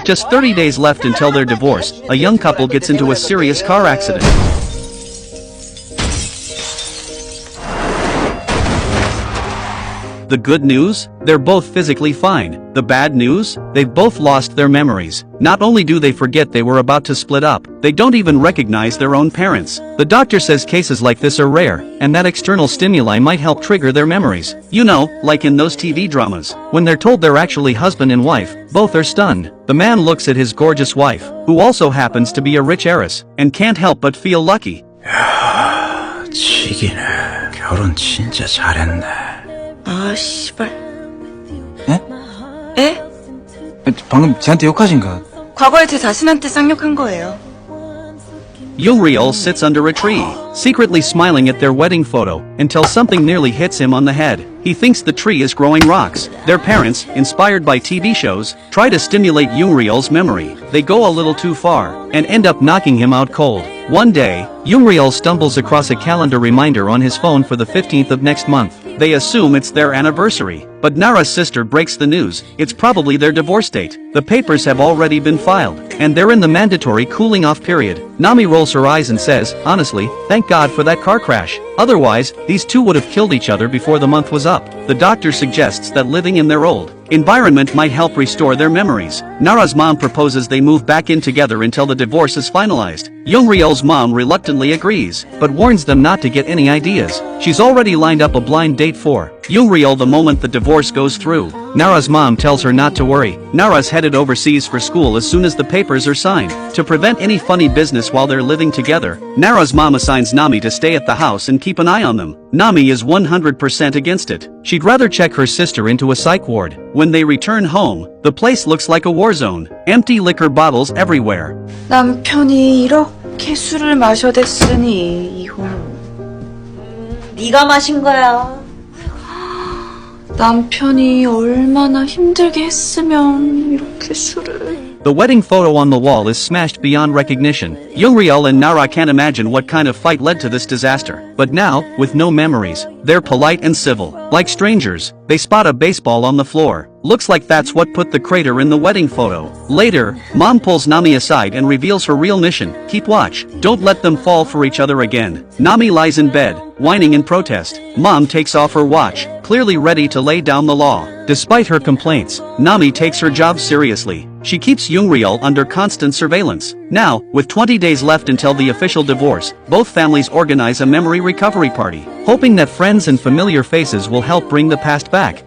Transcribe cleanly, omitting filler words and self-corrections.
Just 30 days left until their divorce, a young couple gets into a serious car accident. The good news? They're both physically fine. The bad news? They've both lost their memories. Not only do they forget they were about to split up, they don't even recognize their own parents. The doctor says cases like this are rare, and that external stimuli might help trigger their memories. You know, like in those TV dramas. When they're told they're actually husband and wife, both are stunned. The man looks at his gorgeous wife, who also happens to be a rich heiress, and can't help but feel lucky. 지기네. 결혼 진짜 잘했네. 아, 씨발. 에? 에? 방금 쟤한테 욕하신 거. 과거에 제 자신한테 쌍욕한 거예요. Young-ryul sits under a tree, secretly smiling at their wedding photo, until something nearly hits him on the head. He thinks the tree is growing rocks. Their parents, inspired by TV shows, try to stimulate Young-ryul's memory. They go a little too far, and end up knocking him out cold. One day, Young-ryul stumbles across a calendar reminder on his phone for the 15th of next month. They assume it's their anniversary, but Nara's sister breaks the news. It's probably their divorce date. The papers have already been filed, and they're in the mandatory cooling off period. Nami rolls her eyes and says, honestly, thank God for that car crash. Otherwise, these two would have killed each other before the month was up. The doctor suggests that living in their old environment might help restore their memories. Nara's mom proposes they move back in together until the divorce is finalized. Young-ryul's mom reluctantly agrees, but warns them not to get any ideas. She's already lined up a blind date for Young-ryul the moment the divorce goes through. Nara's mom tells her not to worry. Nara's headed overseas for school as soon as the papers are signed. To prevent any funny business while they're living together, Nara's mom assigns Nami to stay at the house and keep an eye on them. Nami is 100% against it. She'd rather check her sister into a psych ward. When they return home, the place looks like a war zone. Empty liquor bottles everywhere. 남편이 이렇게 술을 마셔댔으니 이혼. 네가 마신 거야. 남편이 얼마나 힘들게 했으면 이렇게 술을. The wedding photo on the wall is smashed beyond recognition. Young-ryul and Nara can't imagine what kind of fight led to this disaster. But now, with no memories, they're polite and civil. Like strangers, they spot a baseball on the floor. Looks like that's what put the crater in the wedding photo. Later, Mom pulls Nami aside and reveals her real mission. Keep watch. Don't let them fall for each other again. Nami lies in bed, whining in protest. Mom takes off her watch, clearly ready to lay down the law. Despite her complaints, Nami takes her job seriously. She keeps Young-ryul under constant surveillance. Now, with 20 days left until the official divorce, both families organize a memory recovery party, hoping that friends and familiar faces will help bring the past back.